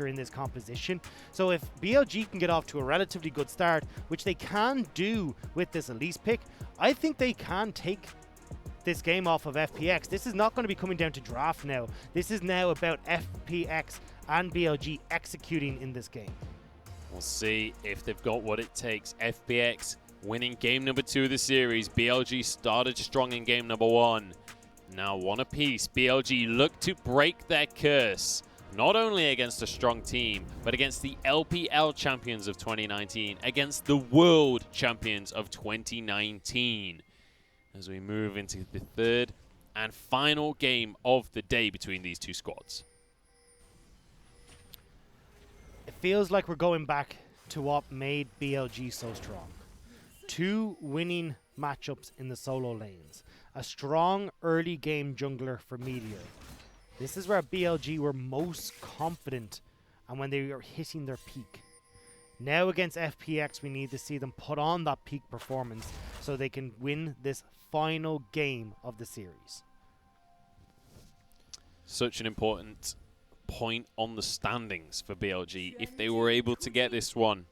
in this composition. So if BLG can get off to a relatively good start, which they can do with this Elise pick, I think they can take this game off of FPX. This is not going to be coming down to draft now. This is now about FPX and BLG executing in this game. We'll see if they've got what it takes. FPX winning game number 2 of the series. BLG started strong in game number 1. Now 1 apiece. BLG look to break their curse, not only against a strong team, but against the LPL champions of 2019, against the world champions of 2019. As we move into the 3rd and final game of the day between these two squads. It feels like we're going back to what made BLG so strong. 2 winning matchups in the solo lanes. A strong early game jungler for Meteor. This is where BLG were most confident and when they were hitting their peak. Now against FPX, we need to see them put on that peak performance so they can win this final game of the series. Such an important point on the standings for BLG. If they were able to get this one,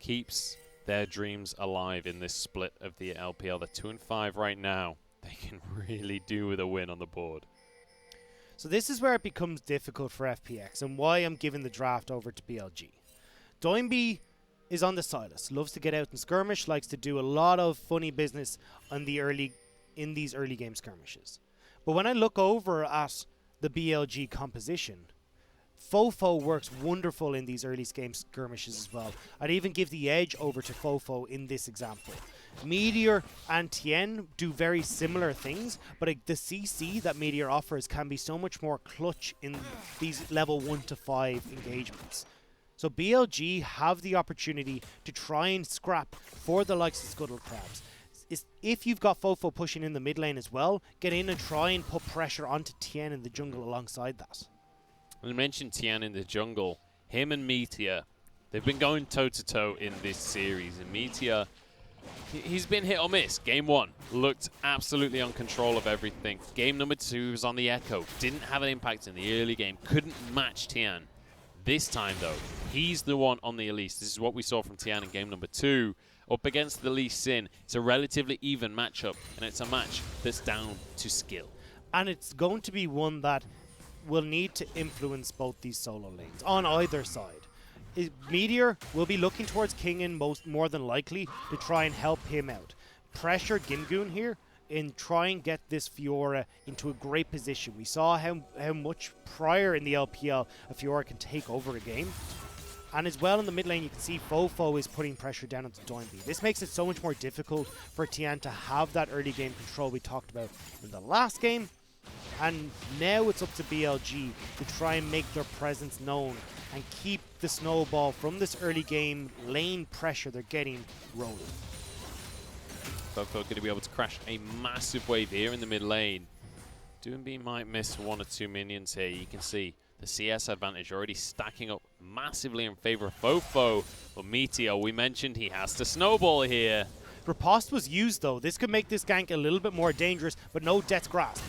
keeps their dreams alive in this split of the LPL. They're 2-5 right now. They can really do with a win on the board. So this is where it becomes difficult for FPX and why I'm giving the draft over to BLG. Doinby is on the Silas, loves to get out and skirmish, likes to do a lot of funny business in these early game skirmishes. But when I look over at the BLG composition, Fofo works wonderful in these early game skirmishes as well. I'd even give the edge over to Fofo in this example. Meteor and Tien do very similar things, but the CC that Meteor offers can be so much more clutch in these level 1 to 5 engagements. So BLG have the opportunity to try and scrap for the likes of Scuttle Crabs. If you've got Fofo pushing in the mid lane as well, get in and try and put pressure onto Tien in the jungle alongside that. We mentioned Tien in the jungle. Him and Meteor, they've been going toe-to-toe in this series. And Meteor, he's been hit or miss. Game 1 looked absolutely on control of everything. Game number 2 was on the Echo. Didn't have an impact in the early game. Couldn't match Tien. This time, though, he's the one on the Elise. This is what we saw from Tien in game number 2. Up against the Lee Sin. It's a relatively even matchup, and it's a match that's down to skill. And it's going to be one that will need to influence both these solo lanes on either side. Meteor will be looking towards Kingin more than likely to try and help him out. Pressure Gingoon here and try and get this Fiora into a great position. We saw how much prior in the LPL a Fiora can take over a game. And as well in the mid lane, you can see Fofo is putting pressure down onto Doinby. This makes it so much more difficult for Tien to have that early game control we talked about in the last game. And now it's up to BLG to try and make their presence known and keep the snowball from this early game lane pressure they're getting rolling. Fofo going to be able to crash a massive wave here in the mid lane. Doinby might miss 1 or 2 minions here. You can see the CS advantage already stacking up massively in favor of Fofo. But Meteor, we mentioned he has to snowball here. Riposte was used though. This could make this gank a little bit more dangerous, but no Death's Grasp.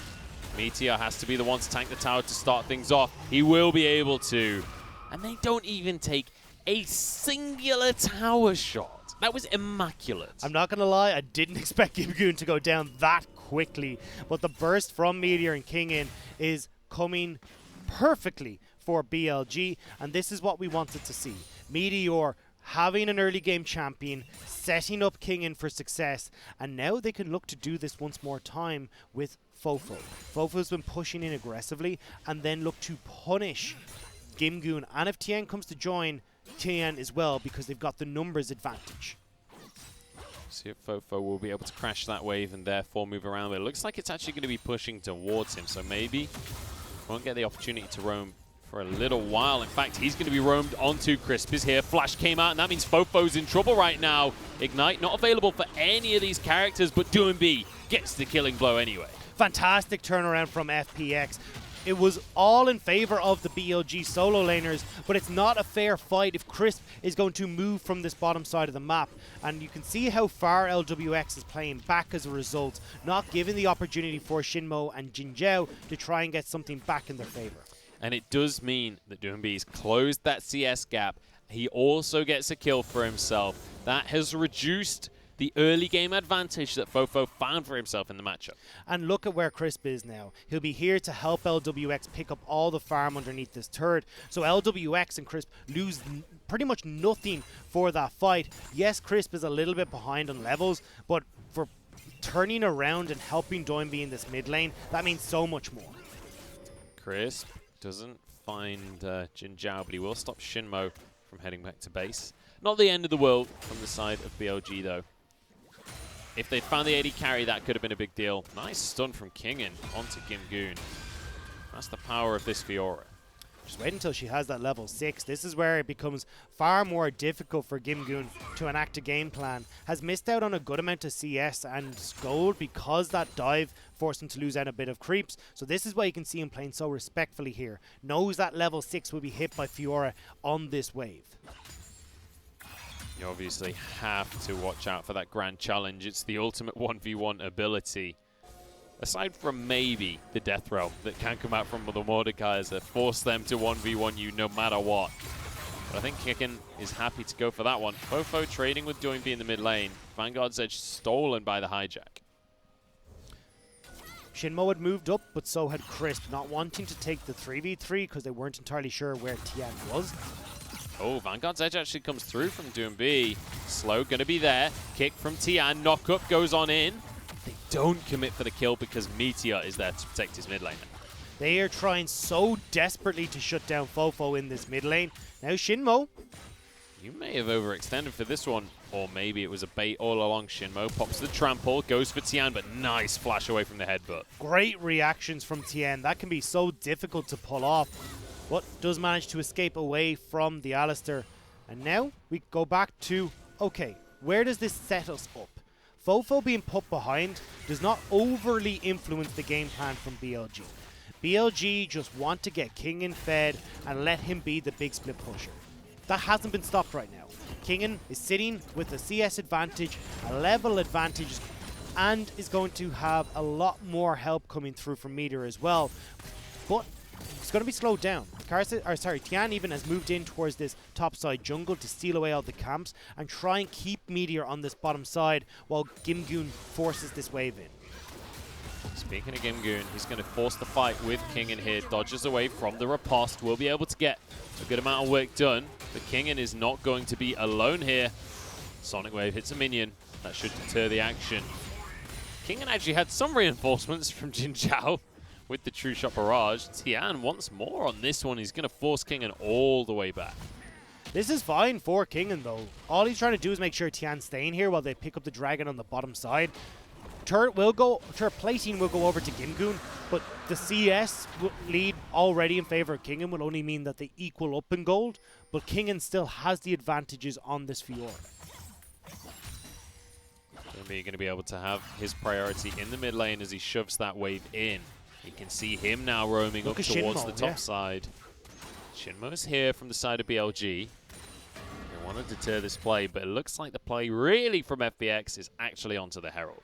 Meteor has to be the one to tank the tower to start things off. He will be able to. And they don't even take a singular tower shot. That was immaculate. I'm not going to lie, I didn't expect Gingoon to go down that quickly. But the burst from Meteor and Kingin is coming perfectly for BLG. And this is what we wanted to see. Meteor having an early game champion, setting up Kingin for success. And now they can look to do this once more time with Fofo. Fofo's been pushing in aggressively and then look to punish Gingoon. And if Tien comes to join, Tien as well, because they've got the numbers advantage. See if Fofo will be able to crash that wave and therefore move around. But it looks like it's actually going to be pushing towards him, so maybe won't get the opportunity to roam for a little while. In fact, he's going to be roamed onto Crisp is here. Flash came out, and that means Fofo's in trouble right now. Ignite not available for any of these characters, but Doinby gets the killing blow anyway. Fantastic turnaround from FPX. It was all in favor of the BLG solo laners, but it's not a fair fight if Crisp is going to move from this bottom side of the map. And you can see how far LWX is playing back as a result, not giving the opportunity for Shinmo and Jinzhou to try and get something back in their favor. And it does mean that Doombee's closed that CS gap. He also gets a kill for himself. That has reduced the early game advantage that Fofo found for himself in the matchup. And look at where Crisp is now. He'll be here to help LWX pick up all the farm underneath this turret. So LWX and Crisp lose pretty much nothing for that fight. Yes, Crisp is a little bit behind on levels, but for turning around and helping Doinby in this mid lane, that means so much more. Crisp doesn't find Jin Zhao, but he will stop Shinmo from heading back to base. Not the end of the world from the side of BLG, though. If they'd found the AD carry, that could have been a big deal. Nice stun from Kingen onto Gimgoon. That's the power of this Fiora. Just wait until she has that level 6. This is where it becomes far more difficult for Gimgoon to enact a game plan. Has missed out on a good amount of CS and gold because that dive forced him to lose out a bit of creeps. So this is why you can see him playing so respectfully here. Knows that level 6 will be hit by Fiora on this wave. You obviously have to watch out for that grand challenge. It's the ultimate 1v1 ability. Aside from maybe the Death Realm that can come out from the Mordekaiser that force them to 1v1 you no matter what. But I think Kicken is happy to go for that one. Fofo trading with Doinby in the mid lane. Vanguard's Edge stolen by the hijack. Shinmo had moved up, but so had Crisp, not wanting to take the 3v3 because they weren't entirely sure where Tian was. Oh, Vanguard's Edge actually comes through from Doomby. Slow gonna be there. Kick from Tian. Knock up goes on in. They don't commit for the kill because Meteor is there to protect his mid lane. They are trying so desperately to shut down Fofo in this mid lane. Now Shinmo. You may have overextended for this one, or maybe it was a bait all along. Shinmo pops the trample, goes for Tian, but nice flash away from the headbutt. Great reactions from Tian. That can be so difficult to pull off. But does manage to escape away from the Alistair. And now we go back to, okay, where does this set us up? Fofo being put behind does not overly influence the game plan from BLG. BLG just want to get Kingen fed and let him be the big split pusher. That hasn't been stopped right now. Kingen is sitting with a CS advantage, a level advantage, and is going to have a lot more help coming through from Meteor as well. But it's going to be slowed down. Tian even has moved in towards this top side jungle to steal away all the camps and try and keep Meteor on this bottom side while Gimgoon forces this wave in. Speaking of Gimgoon, he's going to force the fight with Kingen here. Dodges away from the riposte. Will be able to get a good amount of work done. But Kingen is not going to be alone here. Sonic Wave hits a minion. That should deter the action. Kingen actually had some reinforcements from Jin Zhao with the True Shot Barrage. Tian once more on this one. He's going to force Kingen all the way back. This is fine for Kingen though. All he's trying to do is make sure Tian's staying here while they pick up the dragon on the bottom side. Turret plating will go over to Gimgoon, but the CS lead already in favor of Kingen will only mean that they equal up in gold, but Kingen still has the advantages on this Fiora. Going to be able to have his priority in the mid lane as he shoves that wave in. You can see him now roaming up towards Shinmo, the top side. Shinmo's here from the side of BLG. They want to deter this play, but it looks like the play really from FPX is actually onto the Herald.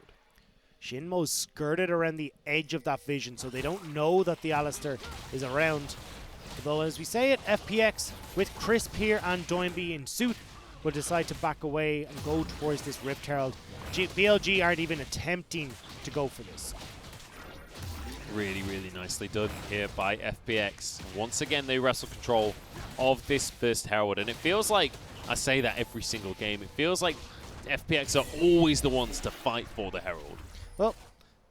Shinmo's skirted around the edge of that vision, so they don't know that the Alistair is around. Although, as we say it, FPX, with Crisp here and Doinby in suit, will decide to back away and go towards this Rift Herald. BLG aren't even attempting to go for this. Really, really nicely done here by FPX. Once again, they wrestle control of this first Herald, and it feels like, I say that every single game, it feels like FPX are always the ones to fight for the Herald. Well,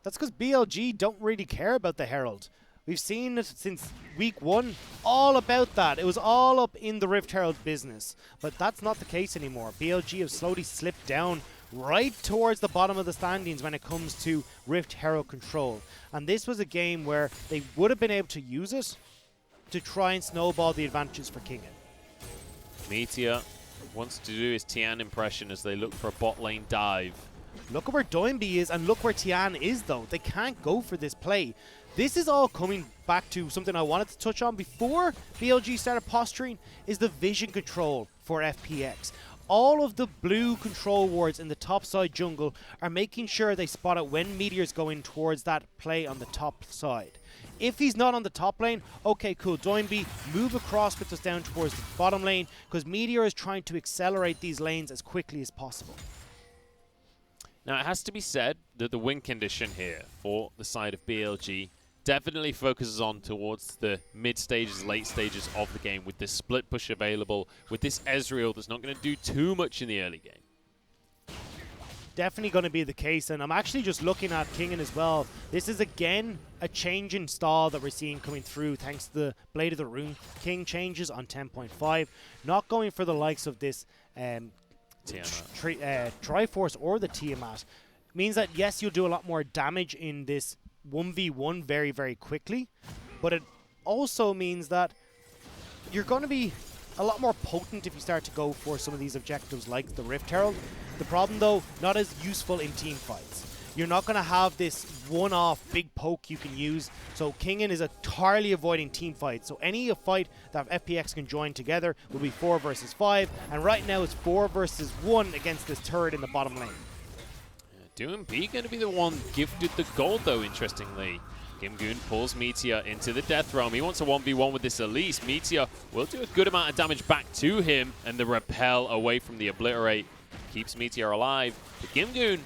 that's because BLG don't really care about the Herald. We've seen it since week 1, all about that. It was all up in the Rift Herald business. But that's not the case anymore. BLG have slowly slipped down right towards the bottom of the standings when it comes to Rift Herald control. And this was a game where they would have been able to use it to try and snowball the advantages for Kingen. Meteor wants to do his Tian impression as they look for a bot lane dive. Look at where Doinby is and look where Tian is though. They can't go for this play. This is all coming back to something I wanted to touch on before BLG started posturing, is the vision control for FPX. all of the blue control wards in the top side jungle are making sure they spot it when Meteor's going towards that play on the top side. If he's not on the top lane, okay, cool. Doinby, move across with us down towards the bottom lane, because Meteor is trying to accelerate these lanes as quickly as possible. Now, it has to be said that the win condition here for the side of BLG definitely focuses on towards the mid stages, late stages of the game, with this split push available, with this Ezreal that's not going to do too much in the early game. Definitely going to be the case, and I'm actually just looking at Kingen as well. This is again a change in style that we're seeing coming through thanks to the Blade of the Rune King changes on 10.5. Not going for the likes of this Triforce or the Tiamat. Means that yes, you'll do a lot more damage in this 1v1 very, very quickly, but it also means that you're going to be a lot more potent if you start to go for some of these objectives like the Rift Herald. The problem though, not as useful in team fights. You're not going to have this one-off big poke you can use, so Kingen is entirely avoiding team fights. So any fight that FPX can join together will be 4 versus 5, and right now it's 4 versus 1 against this turret in the bottom lane. Doinby going to be the one gifted the gold, though, interestingly. Gimgoon pulls Meteor into the Death Realm. He wants a 1v1 with this Elise. Meteor will do a good amount of damage back to him, and the repel away from the Obliterate keeps Meteor alive. But Gimgoon,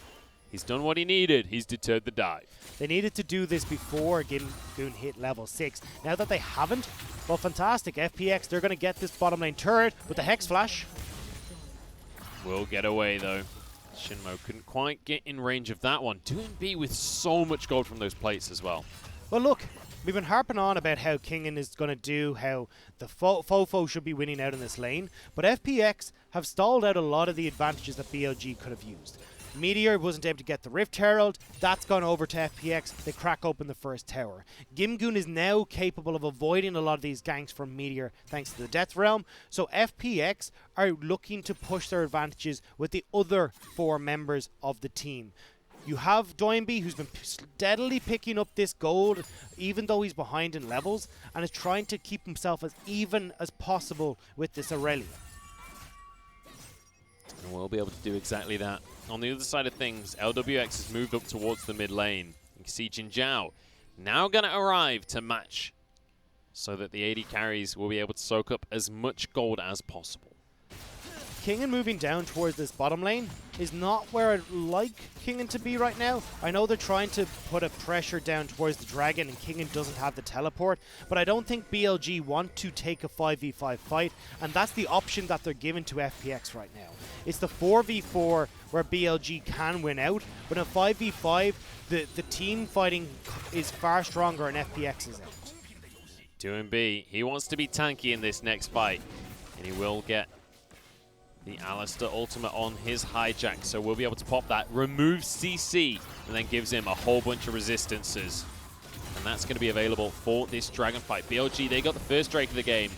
he's done what he needed. He's deterred the dive. They needed to do this before Gimgoon hit level 6. Now that they haven't, well, fantastic. FPX, they're going to get this bottom lane turret with the Hex Flash. Will get away, though. Shinmo couldn't quite get in range of that one. Doinby with so much gold from those plates as well. Well, look, we've been harping on about how Kingen is going to do, how the Fofo should be winning out in this lane, but FPX have stalled out a lot of the advantages that BLG could have used. Meteor wasn't able to get the Rift Herald. That's gone over to FPX. They crack open the first tower. Gimgoon is now capable of avoiding a lot of these ganks from Meteor thanks to the Death Realm. So FPX are looking to push their advantages with the other 4 members of the team. You have Doinby, who's been steadily picking up this gold, even though he's behind in levels, and is trying to keep himself as even as possible with this Aurelia. And we'll be able to do exactly that. On the other side of things, LWX has moved up towards the mid lane. You can see Jin Zhao now going to arrive to match so that the AD carries will be able to soak up as much gold as possible. Kingen moving down towards this bottom lane is not where I'd like Kingen to be right now. I know they're trying to put a pressure down towards the dragon and Kingen doesn't have the teleport, but I don't think BLG want to take a 5v5 fight, and that's the option that they're giving to FPX right now. It's the 4v4 where BLG can win out, but in 5v5, the team fighting is far stronger and FPX is out. Doinby, he wants to be tanky in this next fight, and he will get the Alistar ultimate on his hijack, so we'll be able to pop that, remove CC, and then gives him a whole bunch of resistances. And that's going to be available for this dragon fight. BLG, they got the first Drake of the game.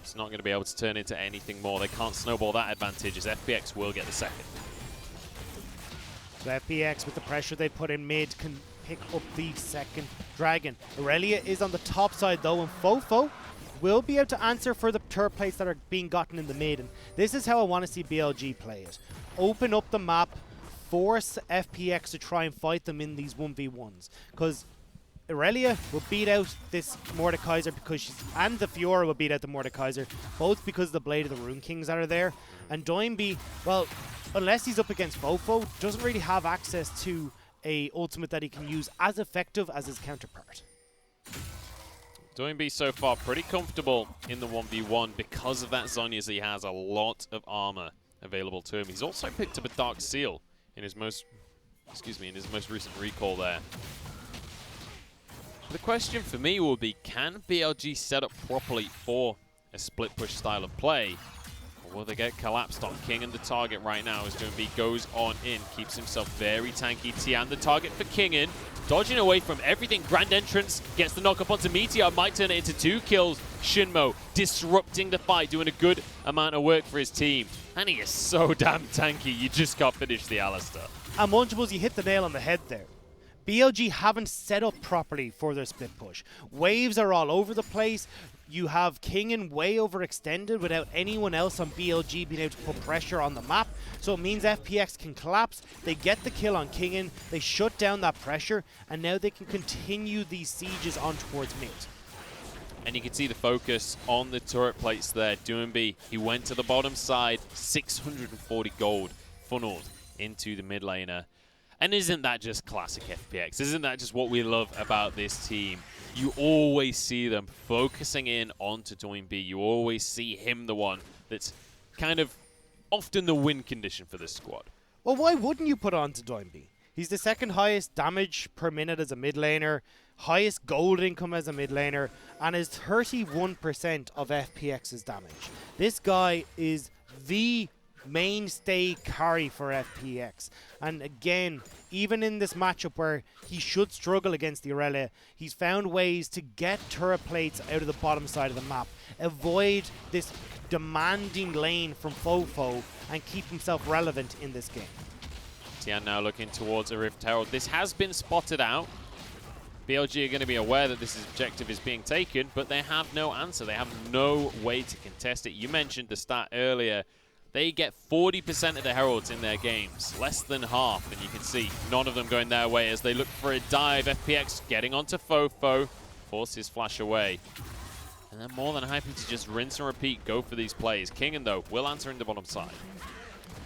It's not going to be able to turn into anything more. They can't snowball that advantage, as FPX will get the second. So FPX, with the pressure they put in mid, can pick up the second dragon. Aurelia is on the top side though, and Fofo will be able to answer for the turret plates that are being gotten in the mid. And this is how I want to see BLG play it. Open up the map, force FPX to try and fight them in these 1v1s. Because Aurelia will beat out this Mordekaiser and the Fiora will beat out the Mordekaiser, both because of the Blade of the Rune Kings that are there. And Doinby, well, unless he's up against Fofo, doesn't really have access to a ultimate that he can use as effective as his counterpart. Doinby so far pretty comfortable in the 1v1 because of that Zhonya's. He has a lot of armor available to him. He's also picked up a Dark Seal in his most recent recall there. The question for me will be, can BLG set up properly for a split push style of play? Or will they get collapsed on? King and the target right now as Doinby goes on in, keeps himself very tanky. Tian the target for Kingen, dodging away from everything. Grand entrance, gets the knock up onto Meteor, might turn it into 2 kills. Shinmo disrupting the fight, doing a good amount of work for his team. And he is so damn tanky, you just can't finish the Alistar. And Munchables, you hit the nail on the head there. BLG haven't set up properly for their split push. Waves are all over the place. You have Kingen way overextended without anyone else on BLG being able to put pressure on the map. So it means FPX can collapse. They get the kill on Kingen. They shut down that pressure. And now they can continue these sieges on towards mid. And you can see the focus on the turret plates there. Doinby, he went to the bottom side. 640 gold funneled into the mid laner. And isn't that just classic FPX? Isn't that just what we love about this team? You always see them focusing in onto Doinby. You always see him the one that's kind of often the win condition for this squad. Well, why wouldn't you put on to Doinby? He's the second highest damage per minute as a mid laner, highest gold income as a mid laner, and is 31% of FPX's damage. This guy is the mainstay carry for FPX. And again, even in this matchup where he should struggle against the Aurelia, he's found ways to get turret plates out of the bottom side of the map, avoid this demanding lane from Fofo, and keep himself relevant in this game. Tian now looking towards a Rift Herald. This has been spotted out. BLG are going to be aware that this objective is being taken, but they have no answer. They have no way to contest it. You mentioned the stat earlier. They get 40% of the Heralds in their games, less than half, and you can see none of them going their way as they look for a dive. FPX getting onto Fofo, forces flash away. And they're more than happy to just rinse and repeat, go for these plays. Kingen, though, will answer in the bottom side.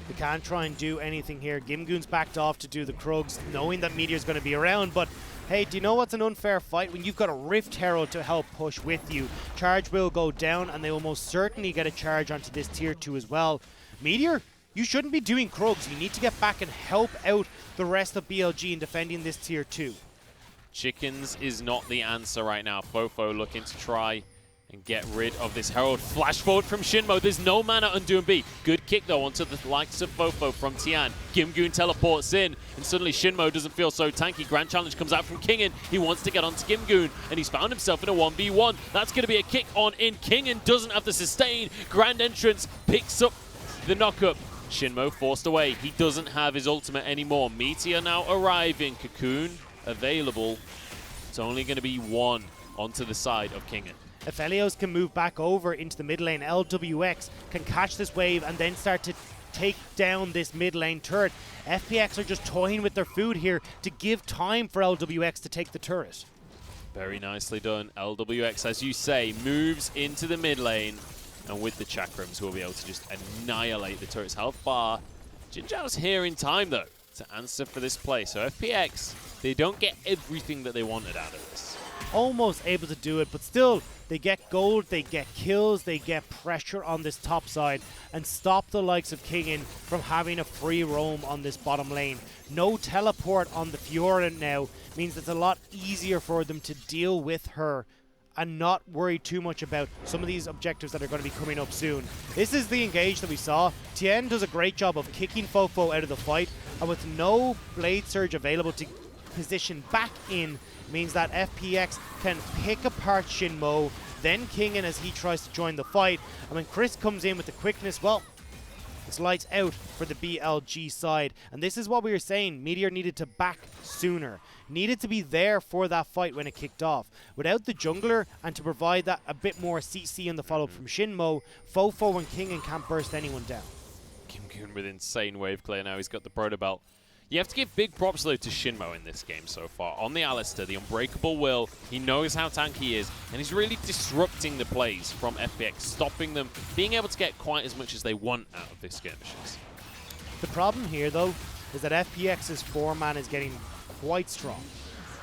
They can't try and do anything here. Gimgoon's backed off to do the Krugs, knowing that Meteor's going to be around, but hey, do you know what's an unfair fight? When you've got a Rift Herald to help push with you, charge will go down, and they will most certainly get a charge onto this tier 2 as well. Meteor, you shouldn't be doing Krugs. You need to get back and help out the rest of BLG in defending this tier 2. Chickens is not the answer right now. Fofo looking to try and get rid of this Herald. Flash forward from Shinmo. There's no mana on Doinby. Good kick, though, onto the likes of Fofo from Tian. Gimgoon teleports in, and suddenly Shinmo doesn't feel so tanky. Grand Challenge comes out from Kingen. He wants to get onto Gimgoon, and he's found himself in a 1v1. That's going to be a kick on in. Kingen doesn't have the sustain. Grand Entrance picks up the knock-up. Shinmo forced away. He doesn't have his ultimate anymore. Meteor now arriving. Cocoon available. It's only going to be one onto the side of Kingen. If Elios can move back over into the mid lane, LWX can catch this wave and then start to take down this mid lane turret. FPX are just toying with their food here to give time for LWX to take the turret. Very nicely done. LWX, as you say, moves into the mid lane, and with the chakrams we'll be able to just annihilate the turret's health bar. Jin Zhao's here in time, though, to answer for this play. So FPX, they don't get everything that they wanted out of this. Almost able to do it, but still, they get gold, they get kills, they get pressure on this top side, and stop the likes of Kingen from having a free roam on this bottom lane. No teleport on the Fiora now means it's a lot easier for them to deal with her and not worry too much about some of these objectives that are going to be coming up soon. This is the engage that we saw. Tien does a great job of kicking Fofo out of the fight, and with no Blade Surge available to position back in, means that FPX can pick apart Shinmo, then Kingen as he tries to join the fight. And when Chris comes in with the quickness, well, it's lights out for the BLG side. And this is what we were saying. Meteor needed to back sooner. Needed to be there for that fight when it kicked off. Without the jungler and to provide that a bit more CC in the follow-up from Shinmo, Fofo and Kingen can't burst anyone down. Gimgoon with insane wave clear now. He's got the Proto Belt. You have to give big props, though, to Shinmo in this game so far. On the Alistair, the unbreakable will, he knows how tanky he is, and he's really disrupting the plays from FPX, stopping them, being able to get quite as much as they want out of these skirmishes. The problem here, though, is that FPX's 4-man is getting quite strong.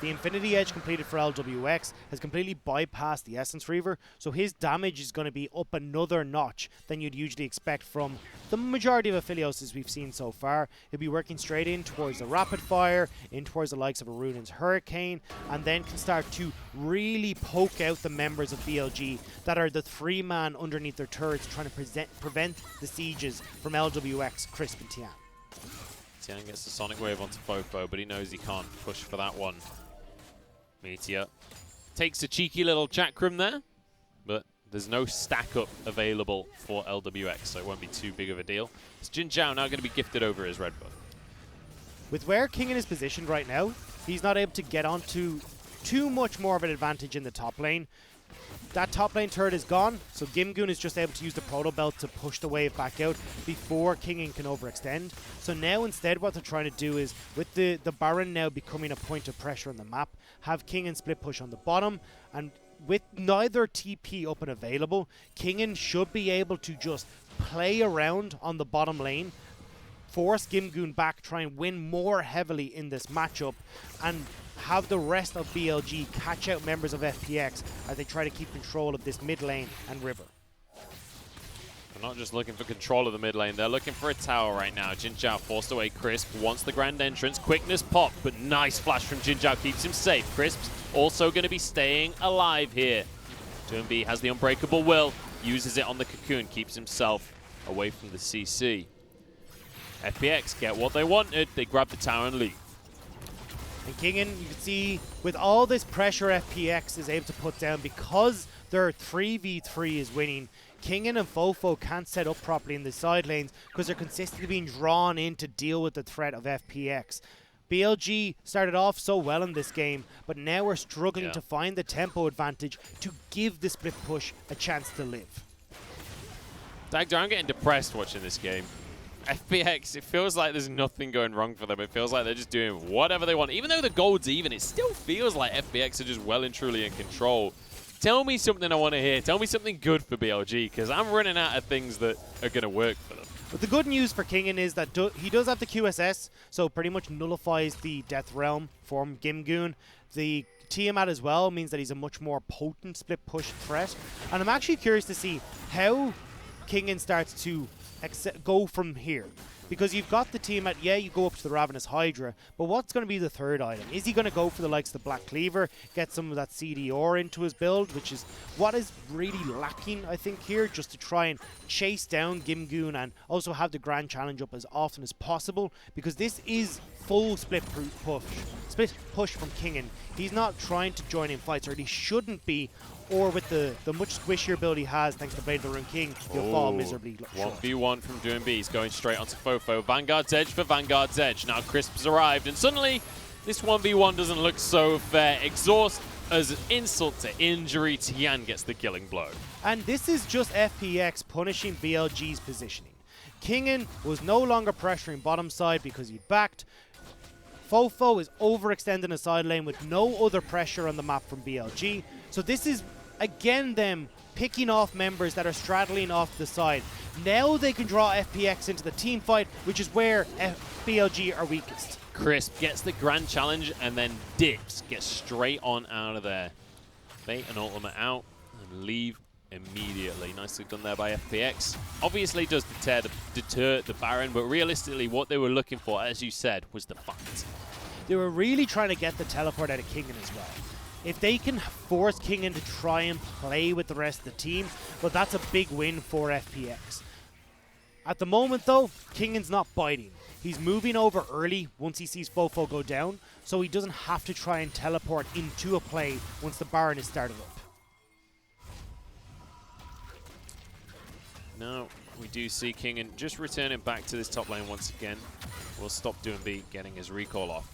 The Infinity Edge completed for LWX has completely bypassed the Essence Reaver, so his damage is going to be up another notch than you'd usually expect from the majority of Aphelios we've seen so far. He'll be working straight in towards the Rapid Fire, in towards the likes of a Runin's Hurricane, and then can start to really poke out the members of BLG that are the 3-man underneath their turrets trying to prevent the sieges from LWX, Crisp and Tian. Tian gets the Sonic Wave onto Fofo, but he knows he can't push for that one. Meteor takes a cheeky little chakram there, but there's no stack up available for LWX, so it won't be too big of a deal. It's Jin Zhao now going to be gifted over his red buff. With where Kingen is positioned right now, he's not able to get onto too much more of an advantage in the top lane. That top lane turret is gone, so Gimgoon is just able to use the Proto Belt to push the wave back out before Kingen can overextend. So now instead what they're trying to do is, with the Baron now becoming a point of pressure on the map, have Kingen split push on the bottom, and with neither TP up and available, Kingen should be able to just play around on the bottom lane, force Gimgoon back, try and win more heavily in this matchup, and have the rest of BLG catch out members of FPX as they try to keep control of this mid lane and river. They're not just looking for control of the mid lane, they're looking for a tower right now. Jin Zhao forced away Crisp, wants the grand entrance, quickness pop, but nice flash from Jin Zhao keeps him safe. Crisp's also going to be staying alive here. Doinb has the unbreakable will, uses it on the cocoon, keeps himself away from the CC. FPX get what they wanted, they grab the tower and leave. And Kingen, you can see, with all this pressure FPX is able to put down, because their 3v3 is winning, Kingen and Fofo can't set up properly in the side lanes because they're consistently being drawn in to deal with the threat of FPX. BLG started off so well in this game, but now we're struggling to find the tempo advantage to give the split push a chance to live. Dagda, I'm getting depressed watching this game. FPX, it feels like there's nothing going wrong for them. It feels like they're just doing whatever they want. Even though the gold's even, it still feels like FPX are just well and truly in control. Tell me something I want to hear. Tell me something good for BLG, because I'm running out of things that are going to work for them. But the good news for Kingen is that he does have the QSS, so pretty much nullifies the Death Realm from Gimgoon. The Tiamat as well means that he's a much more potent split push threat. And I'm actually curious to see how Kingen starts to go from here, because you've got the Tiamat, yeah, you go up to the Ravenous Hydra, but what's going to be the third item? Is he going to go for the likes of the Black Cleaver, get some of that CDR into his build, which is what is really lacking, I think, here, just to try and chase down Gimgoon and also have the Grand Challenge up as often as possible, because this is full split push from Kingen. He's not trying to join in fights, or he shouldn't be, or with the much squishier build he has thanks to Blade of the Rune King, he'll fall miserably short. 1v1 from Doinb. He's going straight onto Fofo. Vanguard's Edge for Vanguard's Edge. Now Crisp's arrived, and suddenly this 1v1 doesn't look so fair. Exhaust as insult to injury. Tian gets the killing blow. And this is just FPX punishing BLG's positioning. Kingen was no longer pressuring bottom side because he backed. Fofo is overextending a side lane with no other pressure on the map from BLG. So this is, again, them picking off members that are straddling off the side. Now they can draw FPX into the team fight, which is where BLG are weakest. Crisp gets the Grand Challenge and then dips, gets straight on out of there. Bait an ultimate out and leave immediately. Nicely done there by FPX. Obviously does deter the Baron, but realistically what they were looking for, as you said, was the fight. They were really trying to get the teleport out of Kingen as well. If they can force Kingen to try and play with the rest of the team, well, that's a big win for FPX. At the moment, though, Kingen's not biting. He's moving over early once he sees Fofo go down, so he doesn't have to try and teleport into a play once the Baron is started up. Now, we do see Kingen just returning back to this top lane once again. We'll stop Doinb getting his recall off.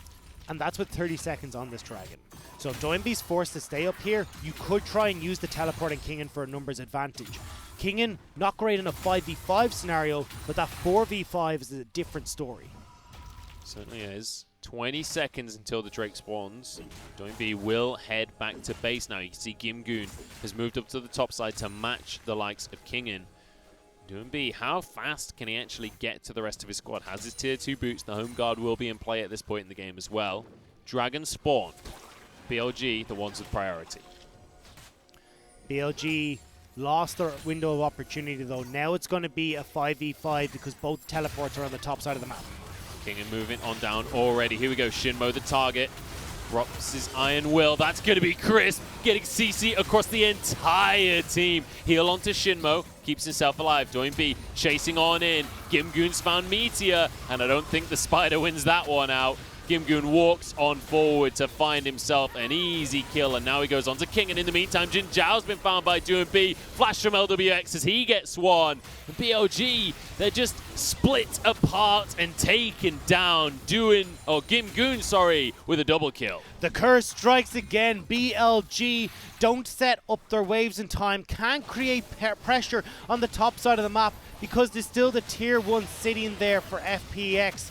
And that's with 30 seconds on this dragon. So if Doinb's forced to stay up here, you could try and use the teleport on Kingen for a numbers advantage. Kingen, not great in a 5v5 scenario, but that 4v5 is a different story. Certainly is. 20 seconds until the Drake spawns. Doinb will head back to base now. You can see Gimgoon has moved up to the top side to match the likes of Kingen. Doinb, how fast can he actually get to the rest of his squad? Has his tier 2 boots. The home guard will be in play at this point in the game as well. Dragon spawn. BLG, the ones with priority. BLG lost their window of opportunity, though. Now it's going to be a 5v5 because both teleports are on the top side of the map. Kingen moving on down already. Here we go. Shinmo, the target. Drops his Iron Will. That's going to be Crisp getting CC across the entire team. Heal onto Shinmo. Keeps himself alive. Doinb chasing on in. Gimgoon's found Meteor. And I don't think the Spider wins that one out. Gimgoon walks on forward to find himself an easy kill, and now he goes on to King, and in the meantime, Jin Zhao's been found by DoinB. Flash from LWX as he gets one. And BLG, they're just split apart and taken down. Gimgoon, sorry, with a double kill. The curse strikes again. BLG don't set up their waves in time, can't create pressure on the top side of the map because there's still the tier 1 sitting there for FPX.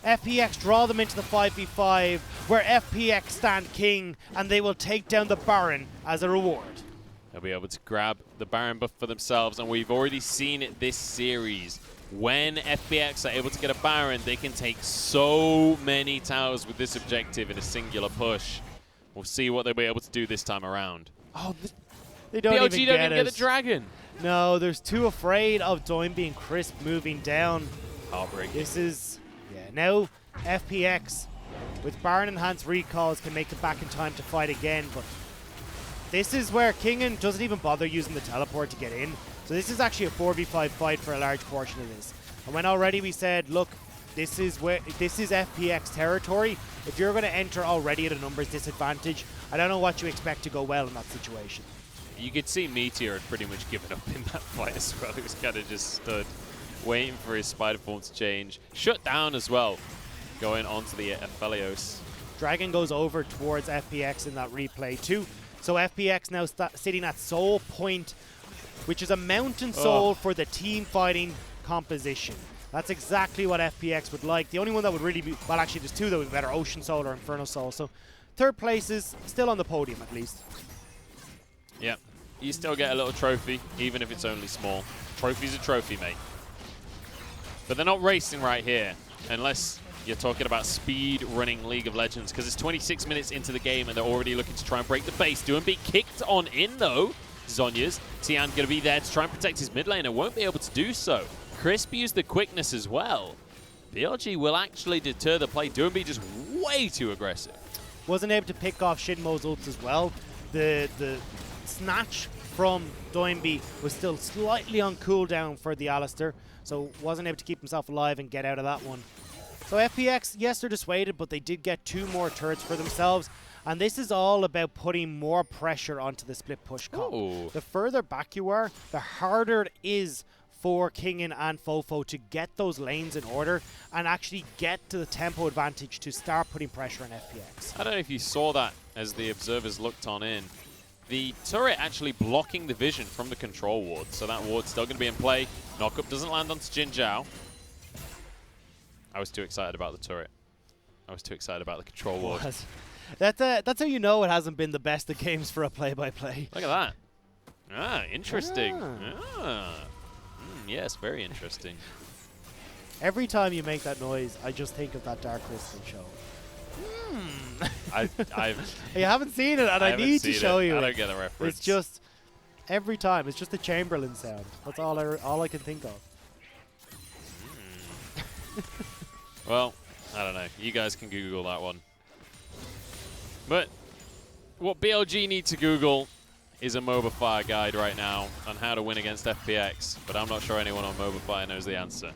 FPX draw them into the 5v5 where FPX stand king, and they will take down the Baron as a reward. They'll be able to grab the Baron buff for themselves, and we've already seen it this series. When FPX are able to get a Baron, they can take so many towers with this objective in a singular push. We'll see what they'll be able to do this time around. Oh, they don't BLG even don't get even get the dragon. No, they're too afraid of DoinB and Crisp moving down. Heartbreaking. This is, now FPX with Baron enhanced recalls can make it back in time to fight again, but this is where Kingen doesn't even bother using the teleport to get in. So this is actually a 4v5 fight for a large portion of this. And when already we said, look, this is FPX territory. If you're going to enter already at a numbers disadvantage, I don't know what you expect to go well in that situation. You could see Meteor had pretty much given up in that fight as well. He was kind of just stood waiting for his spider form to change. Shut down as well, going onto the Aphelios. Dragon goes over towards FPX in that replay too. So FPX now sitting at Soul Point, which is a mountain soul for the team fighting composition. That's exactly what FPX would like. The only one that would really be, well actually there's two that would be better, Ocean Soul or Inferno Soul. So third place is still on the podium at least. Yeah, you still get a little trophy, even if it's only small. Trophy's a trophy, mate. But they're not racing right here, unless you're talking about speed running League of Legends, because it's 26 minutes into the game and they're already looking to try and break the base. DoinB kicked on in though. Zhonya's. Tian going to be there to try and protect his mid lane and won't be able to do so. Crisp used the quickness as well. BLG will actually deter the play. DoinB just way too aggressive. Wasn't able to pick off Shinmo's ults as well. The snatch from DoinB was still slightly on cooldown for the Alistair, so wasn't able to keep himself alive and get out of that one. So FPX, yes, they're dissuaded, but they did get 2 more turrets for themselves. And this is all about putting more pressure onto the split push comp. Ooh. The further back you are, the harder it is for Kingen and Fofo to get those lanes in order and actually get to the tempo advantage to start putting pressure on FPX. I don't know if you saw that as the observers looked on in. The turret actually blocking the vision from the control ward, so that ward's still going to be in play. Knockup doesn't land onto Jin Zhao. I was too excited about the turret. I was too excited about the control ward. That's how you know it hasn't been the best of games for a play-by-play. Look at that. Ah, interesting. Yes, very interesting. Every time you make that noise, I just think of that Dark Crystal show. You haven't seen it, and I need to show you. I don't get the reference. It's just every time. It's just the Chamberlain sound. That's all I can think of. Well, I don't know. You guys can Google that one. But what BLG need to Google is a Mobify guide right now on how to win against FPX, but I'm not sure anyone on Mobify knows the answer.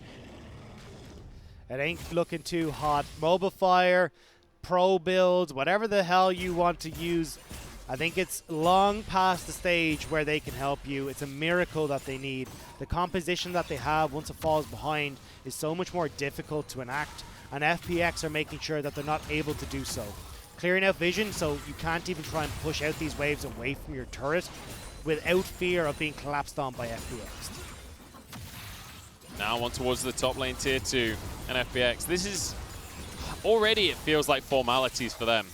It ain't looking too hot. Mobify, pro builds, whatever the hell you want to use, I think it's long past the stage where they can help you. It's a miracle that they need. The composition that they have once it falls behind is so much more difficult to enact, and FPX are making sure that they're not able to do so. Clearing out vision so you can't even try and push out these waves away from your turret without fear of being collapsed on by FPX. Now on towards the top lane tier 2 and FPX. This is already, it feels like formalities for them.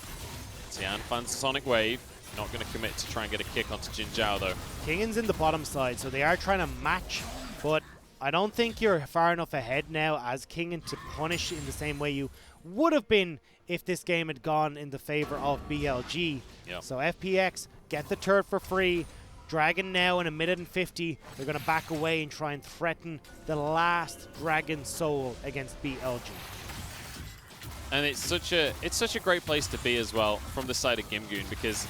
Tian finds Sonic Wave. Not going to commit to try and get a kick onto Jin Zhao though. Kingen's in the bottom side, so they are trying to match, but I don't think you're far enough ahead now as Kingen to punish in the same way you would have been if this game had gone in the favor of BLG. Yep. So FPX, get the turret for free. Dragon now in 1:50. They're going to back away and try and threaten the last Dragon Soul against BLG. And it's such a great place to be as well from the side of Gimgoon, because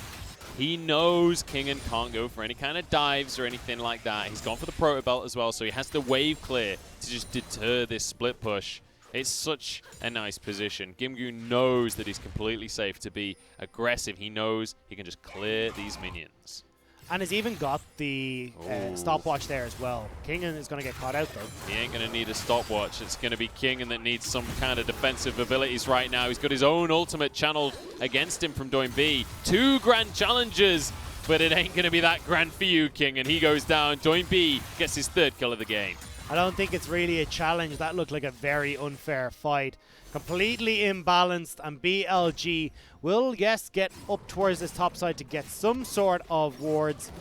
he knows Kingen can't go for any kind of dives or anything like that. He's gone for the Proto Belt as well, so he has the wave clear to just deter this split push. It's such a nice position. Gimgu knows that he's completely safe to be aggressive. He knows he can just clear these minions. And has even got the stopwatch there as well. Kingen is going to get caught out, though. He ain't going to need a stopwatch. It's going to be Kingen that needs some kind of defensive abilities right now. He's got his own ultimate channeled against him from Doinb. 2 grand challenges, but it ain't going to be that grand for you, King. And he goes down. Doinb gets his 3rd kill of the game. I don't think it's really a challenge. That looked like a very unfair fight. Completely imbalanced, and BLG will, yes, get up towards this top side to get some sort of wards.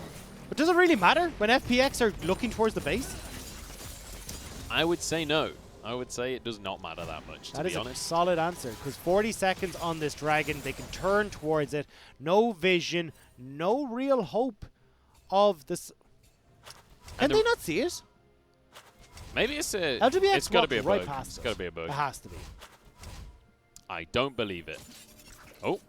But does it really matter when FPX are looking towards the base? I would say no. I would say it does not matter that much, to be honest. That is a solid answer, because 40 seconds on this dragon, they can turn towards it. No vision, no real hope of this. Can they not see it? Maybe it's a. LPX it's got to be a right bug. past It's got to be a bug. It has to be. I don't believe it. Oh.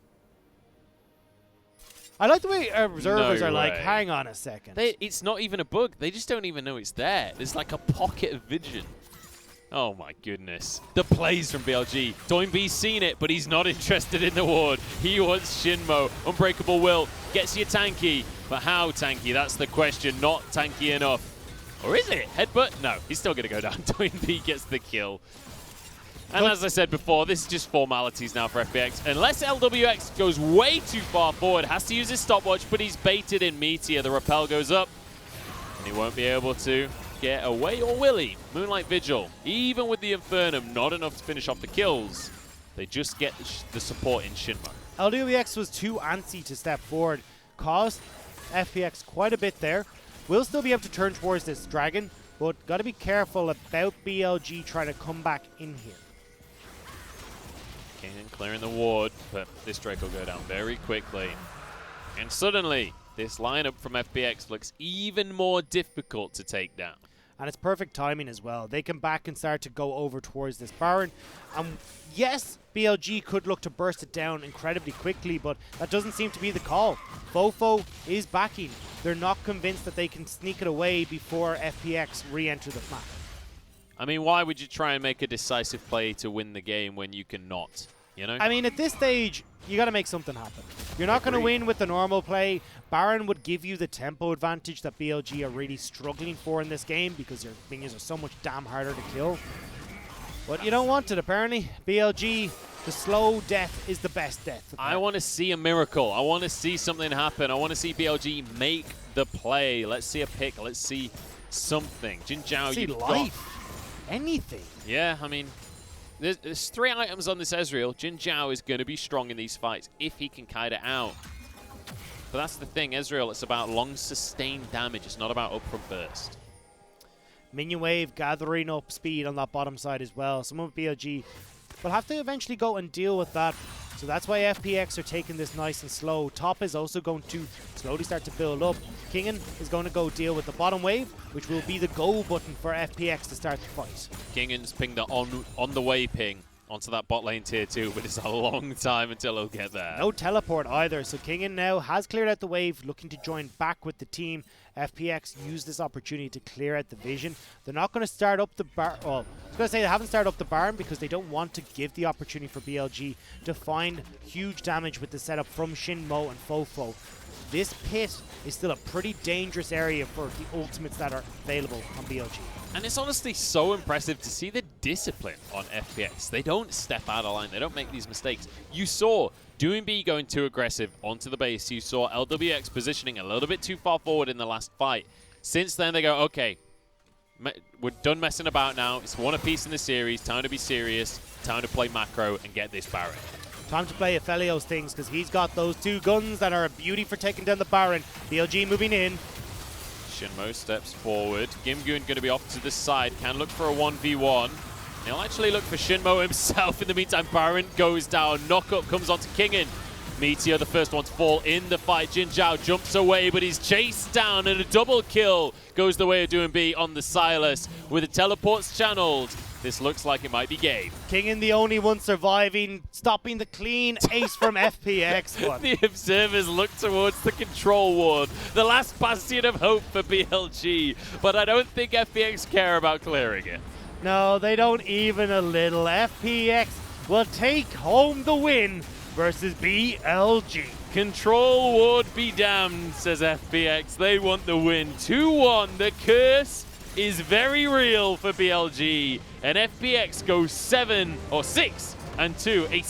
I like the way observers No are like, way. hang on a second. It's not even a bug. They just don't even know it's there. There's like a pocket of vision. Oh my goodness. The plays from BLG. Doinb's seen it, but he's not interested in the ward. He wants Shinmo. Unbreakable Will gets you tanky. But how tanky? That's the question. Not tanky enough. Or is it? Headbutt? No, he's still going to go down. Doinb gets the kill. And as I said before, this is just formalities now for FPX. Unless LWX goes way too far forward, has to use his stopwatch, but he's baited in Meteor. The rappel goes up, and he won't be able to get away, or will he? Moonlight Vigil, even with the Infernum, not enough to finish off the kills. They just get the support in Shinmo. LWX was too antsy to step forward. Caused FPX quite a bit there. Will still be able to turn towards this dragon, but got to be careful about BLG trying to come back in here. Kingen clearing the ward, but this Drake will go down very quickly. And suddenly, this lineup from FPX looks even more difficult to take down. And it's perfect timing as well. They can back and start to go over towards this Baron. Yes, BLG could look to burst it down incredibly quickly, but that doesn't seem to be the call. Fofo is backing. They're not convinced that they can sneak it away before FPX re-enter the map. I mean, why would you try and make a decisive play to win the game when you cannot, you know? I mean, at this stage, you got to make something happen. You're not going to win with the normal play. Baron would give you the tempo advantage that BLG are really struggling for in this game because your minions are so much damn harder to kill. But you don't want it, apparently. BLG, the slow death is the best death. I want to see a miracle. I want to see something happen. I want to see BLG make the play. Let's see a pick. Let's see something. Jin Zhao, see you've life. Anything. Yeah, I mean, there's 3 items on this Ezreal. Jin Zhao is going to be strong in these fights if he can kite it out. But that's the thing, Ezreal, it's about long sustained damage. It's not about upfront burst. Minion wave gathering up speed on that bottom side as well. Some of BLG will have to eventually go and deal with that. So that's why FPX are taking this nice and slow. Top is also going to slowly start to build up. Kingen is going to go deal with the bottom wave, which will be the go button for FPX to start the fight. Kingen's pinged the on the way ping onto that bot lane tier 2, but it's a long time until he'll get there. No teleport either, so Kingen now has cleared out the wave, looking to join back with the team. FPX used this opportunity to clear out the vision. They're not going to start up the bar. Well, I was going to say they haven't started up the Baron because they don't want to give the opportunity for BLG to find huge damage with the setup from Shinmo and Fofo. This pit is still a pretty dangerous area for the ultimates that are available on BLG. And it's honestly so impressive to see the discipline on FPX. They don't step out of line. They don't make these mistakes. You saw Doinb going too aggressive onto the base. You saw LWX positioning a little bit too far forward in the last fight. Since then, they go, okay, we're done messing about now. It's one apiece in the series. Time to be serious. Time to play macro and get this Baron. Time to play Aphelios things because he's got those 2 guns that are a beauty for taking down the Baron. BLG moving in. Shinmo steps forward. Gimgun going to be off to the side. Can look for a 1v1. He'll actually look for Shinmo himself. In the meantime, Baron goes down. Knockup comes onto Kingen. Meteor, the first one to fall in the fight. Jin Zhao jumps away, but he's chased down, and a double kill goes the way of Doinb on the Silas. With the teleports channeled, this looks like it might be game. Kingen the only one surviving, stopping the clean ace from FPX. The observers look towards the control ward, the last bastion of hope for BLG, but I don't think FPX care about clearing it. No, they don't even a little. FPX will take home the win versus BLG. Control would be damned, says FPX. They want the win. 2-1. The curse is very real for BLG. And FPX goes 6-2.